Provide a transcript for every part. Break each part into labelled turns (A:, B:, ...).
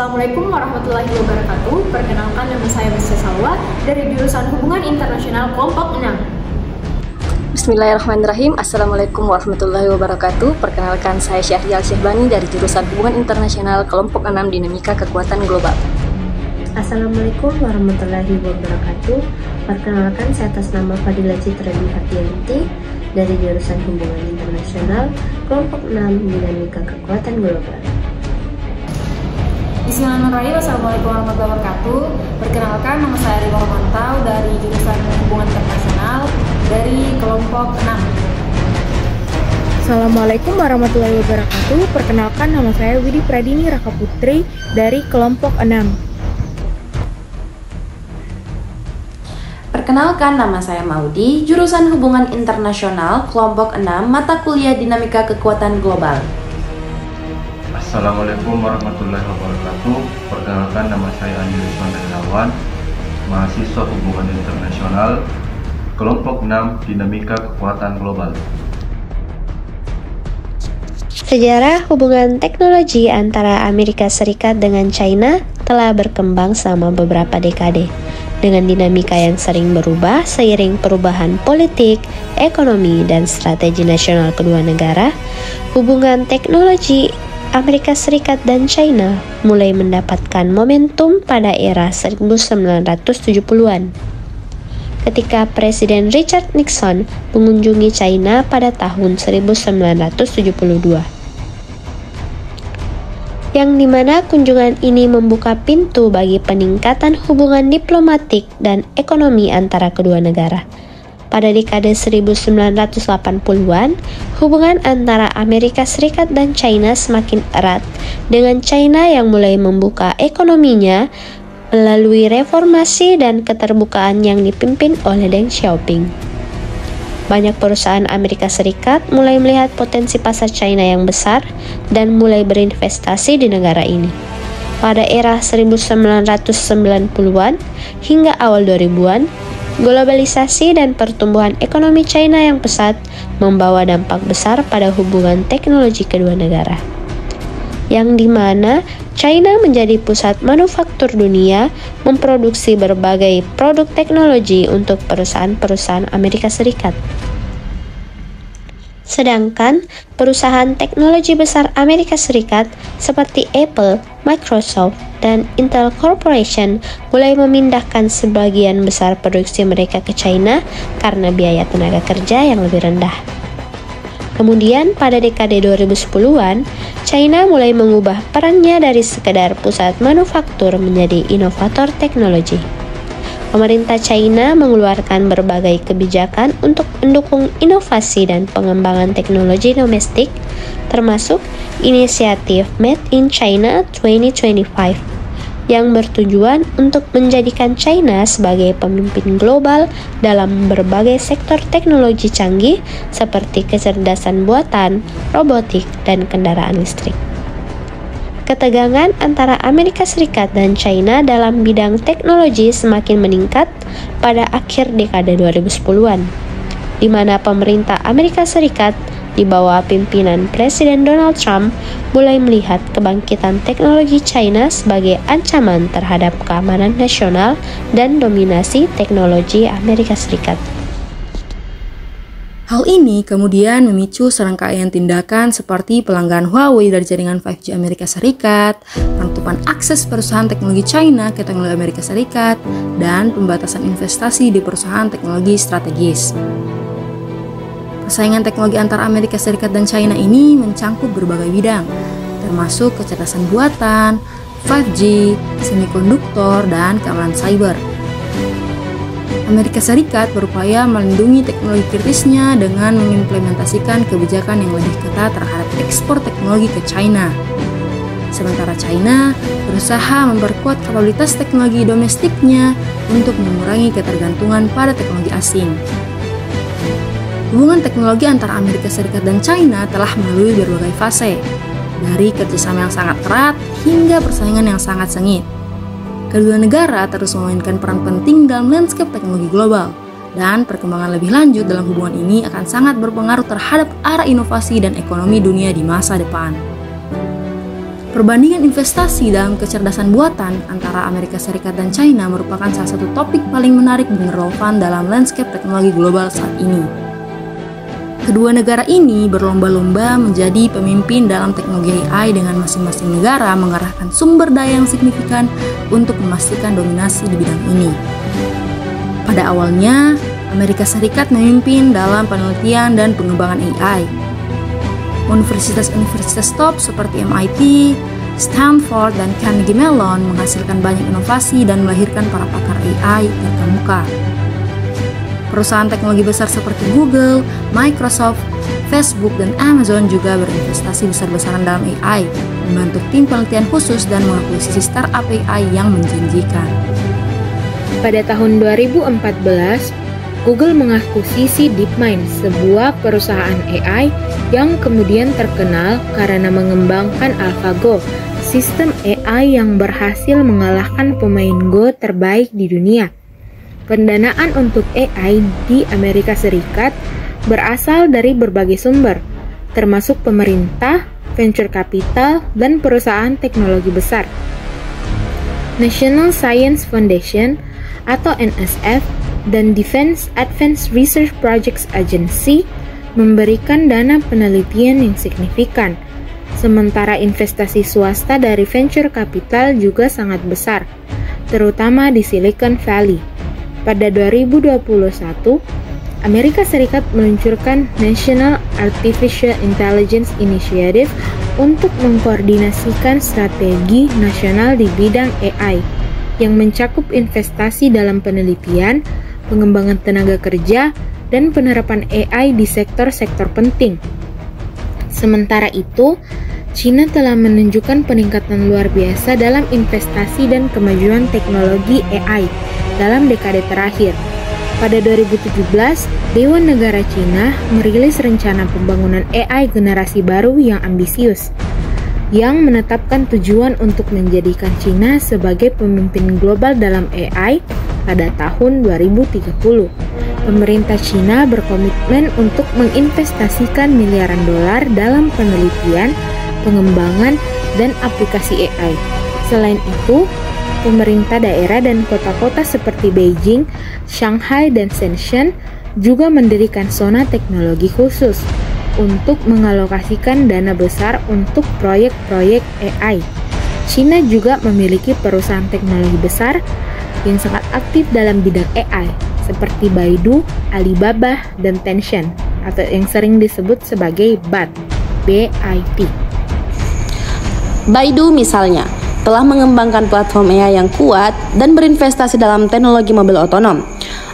A: Assalamualaikum warahmatullahi wabarakatuh. Perkenalkan, nama saya Mr. Salwa dari jurusan Hubungan Internasional kelompok 6.
B: Bismillahirrahmanirrahim. Assalamualaikum warahmatullahi wabarakatuh. Perkenalkan, saya Syahrial Syahbani dari jurusan Hubungan Internasional kelompok 6 Dinamika Kekuatan Global.
C: Assalamualaikum warahmatullahi wabarakatuh. Perkenalkan, saya atas nama Fadila Citra Dwi dari jurusan Hubungan Internasional kelompok 6 Dinamika Kekuatan Global.
D: Bismillahirrahmanirrahim. Assalamualaikum warahmatullahi wabarakatuh. Perkenalkan, nama saya Rima Romantau dari jurusan Hubungan Internasional dari kelompok 6.
E: Assalamualaikum warahmatullahi wabarakatuh. Perkenalkan, nama saya Widi Pradini Raka Putri dari kelompok 6.
F: Perkenalkan, nama saya Maudi, jurusan Hubungan Internasional kelompok 6 mata kuliah Dinamika Kekuatan Global.
G: Assalamualaikum warahmatullahi wabarakatuh. Perkenalkan, nama saya Andi Rizwan Darmawan, mahasiswa Hubungan Internasional kelompok 6 Dinamika Kekuatan Global.
C: Sejarah hubungan teknologi antara Amerika Serikat dengan China telah berkembang selama beberapa dekade, dengan dinamika yang sering berubah seiring perubahan politik, ekonomi, dan strategi nasional kedua negara. Hubungan teknologi Amerika Serikat dan China mulai mendapatkan momentum pada era 1970-an. Ketika Presiden Richard Nixon mengunjungi China pada tahun 1972. Yang dimana kunjungan ini membuka pintu bagi peningkatan hubungan diplomatik dan ekonomi antara kedua negara. Pada dekade 1980-an, hubungan antara Amerika Serikat dan China semakin erat, dengan China yang mulai membuka ekonominya melalui reformasi dan keterbukaan yang dipimpin oleh Deng Xiaoping. Banyak perusahaan Amerika Serikat mulai melihat potensi pasar China yang besar dan mulai berinvestasi di negara ini. Pada era 1990-an hingga awal 2000-an, globalisasi dan pertumbuhan ekonomi China yang pesat membawa dampak besar pada hubungan teknologi kedua negara, yang dimana China menjadi pusat manufaktur dunia, memproduksi berbagai produk teknologi untuk perusahaan-perusahaan Amerika Serikat. Sedangkan perusahaan teknologi besar Amerika Serikat seperti Apple, Microsoft, dan Intel Corporation mulai memindahkan sebagian besar produksi mereka ke China karena biaya tenaga kerja yang lebih rendah. Kemudian pada dekade 2010-an, China mulai mengubah perannya dari sekedar pusat manufaktur menjadi inovator teknologi. Pemerintah China mengeluarkan berbagai kebijakan untuk mendukung inovasi dan pengembangan teknologi domestik, termasuk inisiatif Made in China 2025, yang bertujuan untuk menjadikan China sebagai pemimpin global dalam berbagai sektor teknologi canggih seperti kecerdasan buatan, robotik, dan kendaraan listrik. Ketegangan antara Amerika Serikat dan China dalam bidang teknologi semakin meningkat pada akhir dekade 2010-an, di mana pemerintah Amerika Serikat di bawah pimpinan Presiden Donald Trump mulai melihat kebangkitan teknologi China sebagai ancaman terhadap keamanan nasional dan dominasi teknologi Amerika Serikat.
B: Hal ini kemudian memicu serangkaian tindakan seperti pelanggaran Huawei dari jaringan 5G Amerika Serikat, penutupan akses perusahaan teknologi China ke teknologi Amerika Serikat, dan pembatasan investasi di perusahaan teknologi strategis. Persaingan teknologi antara Amerika Serikat dan China ini mencangkup berbagai bidang, termasuk kecerdasan buatan, 5G, semikonduktor, dan keamanan cyber. Amerika Serikat berupaya melindungi teknologi kritisnya dengan mengimplementasikan kebijakan yang lebih ketat terhadap ekspor teknologi ke China. Sementara China berusaha memperkuat kapabilitas teknologi domestiknya untuk mengurangi ketergantungan pada teknologi asing. Hubungan teknologi antara Amerika Serikat dan China telah melalui berbagai fase, dari kerjasama yang sangat erat hingga persaingan yang sangat sengit. Kedua negara terus memainkan peran penting dalam landscape teknologi global, dan perkembangan lebih lanjut dalam hubungan ini akan sangat berpengaruh terhadap arah inovasi dan ekonomi dunia di masa depan. Perbandingan investasi dalam kecerdasan buatan antara Amerika Serikat dan China merupakan salah satu topik paling menarik dan relevan dalam landscape teknologi global saat ini. Kedua negara ini berlomba-lomba menjadi pemimpin dalam teknologi AI dengan masing-masing negara mengerahkan sumber daya yang signifikan untuk memastikan dominasi di bidang ini. Pada awalnya, Amerika Serikat memimpin dalam penelitian dan pengembangan AI. Universitas-universitas top seperti MIT, Stanford, dan Carnegie Mellon menghasilkan banyak inovasi dan melahirkan para pakar AI terkemuka. Perusahaan teknologi besar seperti Google, Microsoft, Facebook, dan Amazon juga berinvestasi besar-besaran dalam AI, membentuk tim penelitian khusus dan mengakuisisi startup AI yang menjanjikan.
E: Pada tahun 2014, Google mengakuisisi DeepMind, sebuah perusahaan AI yang kemudian terkenal karena mengembangkan AlphaGo, sistem AI yang berhasil mengalahkan pemain Go terbaik di dunia. Pendanaan untuk AI di Amerika Serikat berasal dari berbagai sumber, termasuk pemerintah, venture capital, dan perusahaan teknologi besar. National Science Foundation atau NSF dan Defense Advanced Research Projects Agency memberikan dana penelitian yang signifikan, sementara investasi swasta dari venture capital juga sangat besar, terutama di Silicon Valley. Pada 2021, Amerika Serikat meluncurkan National Artificial Intelligence Initiative untuk mengkoordinasikan strategi nasional di bidang AI yang mencakup investasi dalam penelitian, pengembangan tenaga kerja, dan penerapan AI di sektor-sektor penting. Sementara itu, China telah menunjukkan peningkatan luar biasa dalam investasi dan kemajuan teknologi AI dalam dekade terakhir. Pada 2017, Dewan Negara China merilis rencana pembangunan AI generasi baru yang ambisius, yang menetapkan tujuan untuk menjadikan China sebagai pemimpin global dalam AI pada tahun 2030. Pemerintah China berkomitmen untuk menginvestasikan miliaran dolar dalam penelitian, pengembangan, dan aplikasi AI. Selain itu, pemerintah daerah dan kota-kota seperti Beijing, Shanghai, dan Shenzhen juga mendirikan zona teknologi khusus untuk mengalokasikan dana besar untuk proyek-proyek AI. China juga memiliki perusahaan teknologi besar yang sangat aktif dalam bidang AI, seperti Baidu, Alibaba, dan Tencent, atau yang sering disebut sebagai BIT.
F: Baidu misalnya telah mengembangkan platform AI yang kuat dan berinvestasi dalam teknologi mobil otonom.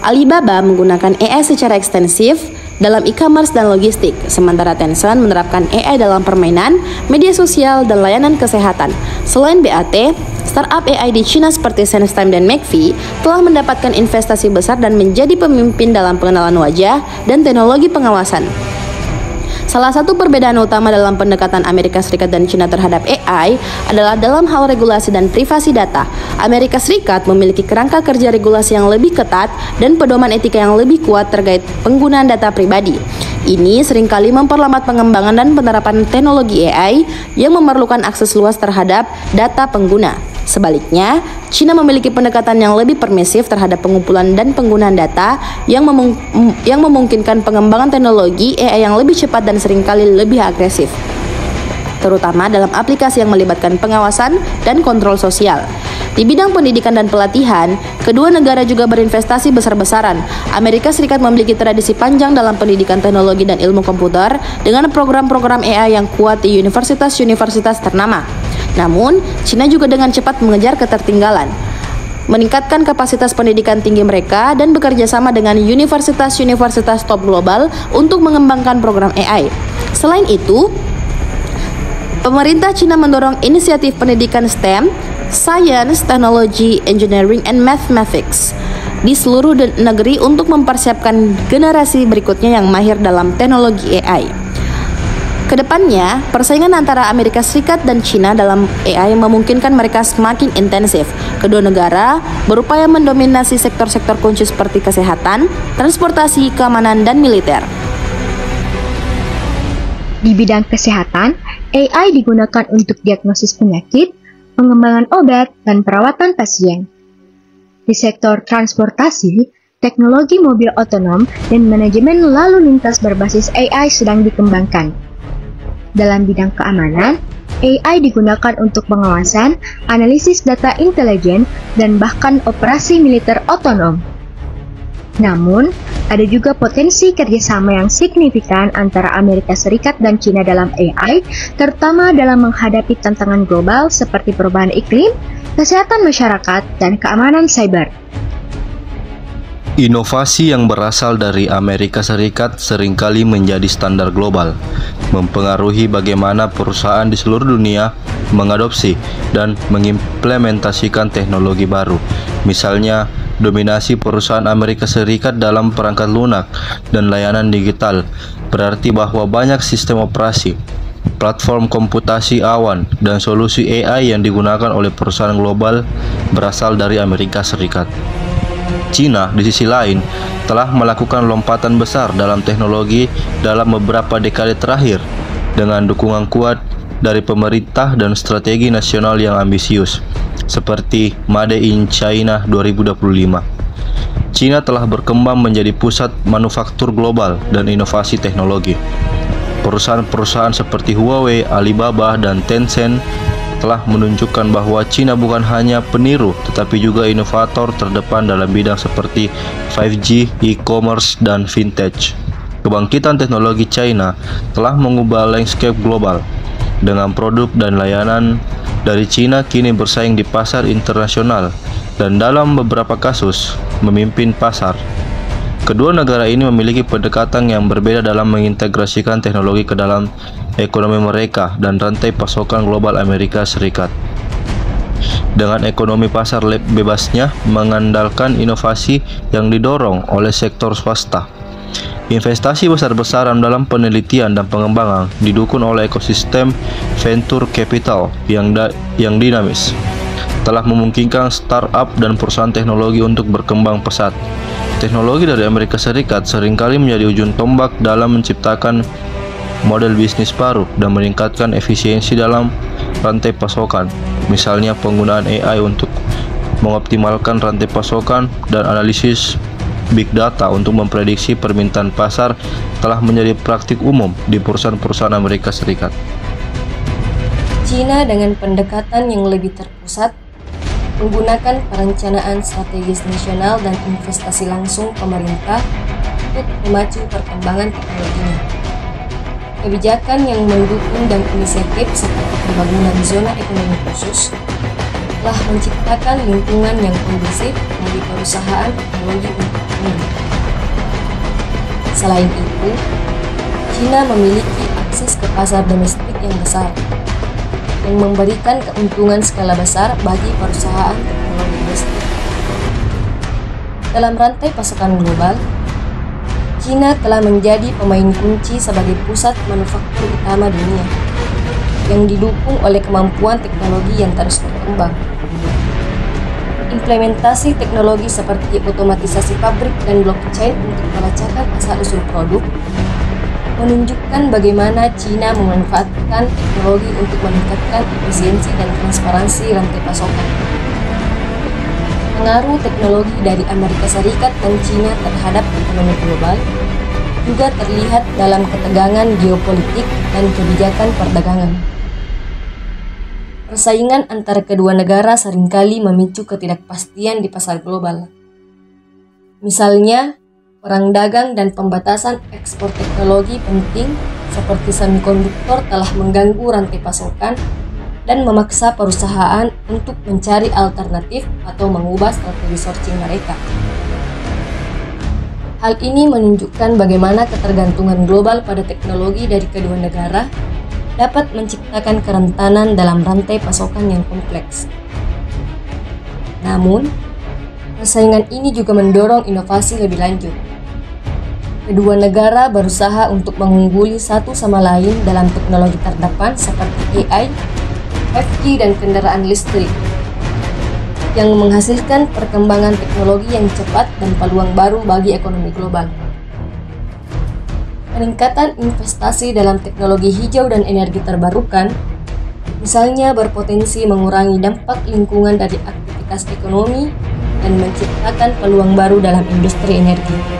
F: Alibaba menggunakan AI secara ekstensif dalam e-commerce dan logistik, sementara Tencent menerapkan AI dalam permainan, media sosial, dan layanan kesehatan. Selain BAT, startup AI di China seperti SenseTime dan McAfee telah mendapatkan investasi besar dan menjadi pemimpin dalam pengenalan wajah dan teknologi pengawasan. Salah satu perbedaan utama dalam pendekatan Amerika Serikat dan China terhadap AI adalah dalam hal regulasi dan privasi data. Amerika Serikat memiliki kerangka kerja regulasi yang lebih ketat dan pedoman etika yang lebih kuat terkait penggunaan data pribadi. Ini seringkali memperlambat pengembangan dan penerapan teknologi AI yang memerlukan akses luas terhadap data pengguna. Sebaliknya, China memiliki pendekatan yang lebih permisif terhadap pengumpulan dan penggunaan data yang memungkinkan pengembangan teknologi AI yang lebih cepat dan seringkali lebih agresif, terutama dalam aplikasi yang melibatkan pengawasan dan kontrol sosial. Di bidang pendidikan dan pelatihan, kedua negara juga berinvestasi besar-besaran. Amerika Serikat memiliki tradisi panjang dalam pendidikan teknologi dan ilmu komputer dengan program-program AI yang kuat di universitas-universitas ternama. Namun, China juga dengan cepat mengejar ketertinggalan, meningkatkan kapasitas pendidikan tinggi mereka, dan bekerja sama dengan universitas-universitas top global untuk mengembangkan program AI. Selain itu, pemerintah China mendorong inisiatif pendidikan STEM, Science, Technology, Engineering, and Mathematics di seluruh negeri untuk mempersiapkan generasi berikutnya yang mahir dalam teknologi AI. Kedepannya, persaingan antara Amerika Serikat dan China dalam AI memungkinkan mereka semakin intensif. Kedua negara berupaya mendominasi sektor-sektor kunci seperti kesehatan, transportasi, keamanan, dan militer.
H: Di bidang kesehatan, AI digunakan untuk diagnosis penyakit, pengembangan obat, dan perawatan pasien. Di sektor transportasi, teknologi mobil otonom dan manajemen lalu lintas berbasis AI sedang dikembangkan. Dalam bidang keamanan, AI digunakan untuk pengawasan, analisis data intelijen, dan bahkan operasi militer otonom. Namun, ada juga potensi kerjasama yang signifikan antara Amerika Serikat dan China dalam AI, terutama dalam menghadapi tantangan global seperti perubahan iklim, kesehatan masyarakat, dan keamanan cyber.
I: Inovasi yang berasal dari Amerika Serikat seringkali menjadi standar global, mempengaruhi bagaimana perusahaan di seluruh dunia mengadopsi dan mengimplementasikan teknologi baru. Misalnya, dominasi perusahaan Amerika Serikat dalam perangkat lunak dan layanan digital berarti bahwa banyak sistem operasi, platform komputasi awan, dan solusi AI yang digunakan oleh perusahaan global berasal dari Amerika Serikat. China, di sisi lain, telah melakukan lompatan besar dalam teknologi dalam beberapa dekade terakhir dengan dukungan kuat dari pemerintah dan strategi nasional yang ambisius, seperti Made in China 2025. China telah berkembang menjadi pusat manufaktur global dan inovasi teknologi. Perusahaan-perusahaan seperti Huawei, Alibaba, dan Tencent telah menunjukkan bahwa China bukan hanya peniru, tetapi juga inovator terdepan dalam bidang seperti 5G, e-commerce, dan vintage. Kebangkitan teknologi China telah mengubah landscape global, dengan produk dan layanan dari China kini bersaing di pasar internasional dan dalam beberapa kasus memimpin pasar. Kedua negara ini memiliki pendekatan yang berbeda dalam mengintegrasikan teknologi ke dalam ekonomi mereka dan rantai pasokan global Amerika Serikat. Dengan ekonomi pasar bebasnya mengandalkan inovasi yang didorong oleh sektor swasta. Investasi besar-besaran dalam penelitian dan pengembangan didukung oleh ekosistem venture capital yang dinamis, telah memungkinkan startup dan perusahaan teknologi untuk berkembang pesat. Teknologi dari Amerika Serikat seringkali menjadi ujung tombak dalam menciptakan model bisnis baru dan meningkatkan efisiensi dalam rantai pasokan. Misalnya penggunaan AI untuk mengoptimalkan rantai pasokan dan analisis Big Data untuk memprediksi permintaan pasar telah menjadi praktik umum di perusahaan-perusahaan Amerika Serikat.
J: China dengan pendekatan yang lebih terpusat menggunakan perencanaan strategis nasional dan investasi langsung pemerintah untuk memacu perkembangan teknologinya. Kebijakan yang mendukung dan inisiatif seperti pembangunan zona ekonomi khusus telah menciptakan lingkungan yang kondusif bagi perusahaan teknologi untuk tumbuh. Selain itu, China memiliki akses ke pasar domestik yang besar, yang memberikan keuntungan skala besar bagi perusahaan teknologi domestik. Dalam rantai pasokan global, China telah menjadi pemain kunci sebagai pusat manufaktur utama dunia, yang didukung oleh kemampuan teknologi yang terus berkembang. Implementasi teknologi seperti otomatisasi pabrik dan blockchain untuk melacakkan asal-usul produk menunjukkan bagaimana China memanfaatkan teknologi untuk meningkatkan efisiensi dan transparansi rantai pasokan. Pengaruh teknologi dari Amerika Serikat dan China terhadap ekonomi global juga terlihat dalam ketegangan geopolitik dan kebijakan perdagangan. Persaingan antara kedua negara seringkali memicu ketidakpastian di pasar global. Misalnya, perang dagang dan pembatasan ekspor teknologi penting seperti semikonduktor telah mengganggu rantai pasokan dan memaksa perusahaan untuk mencari alternatif atau mengubah strategi sourcing mereka. Hal ini menunjukkan bagaimana ketergantungan global pada teknologi dari kedua negara dapat menciptakan kerentanan dalam rantai pasokan yang kompleks. Namun, persaingan ini juga mendorong inovasi lebih lanjut. Kedua negara berusaha untuk mengungguli satu sama lain dalam teknologi terdepan seperti AI, 5G, dan kendaraan listrik, yang menghasilkan perkembangan teknologi yang cepat dan peluang baru bagi ekonomi global. Peningkatan investasi dalam teknologi hijau dan energi terbarukan, misalnya, berpotensi mengurangi dampak lingkungan dari aktivitas ekonomi dan menciptakan peluang baru dalam industri energi.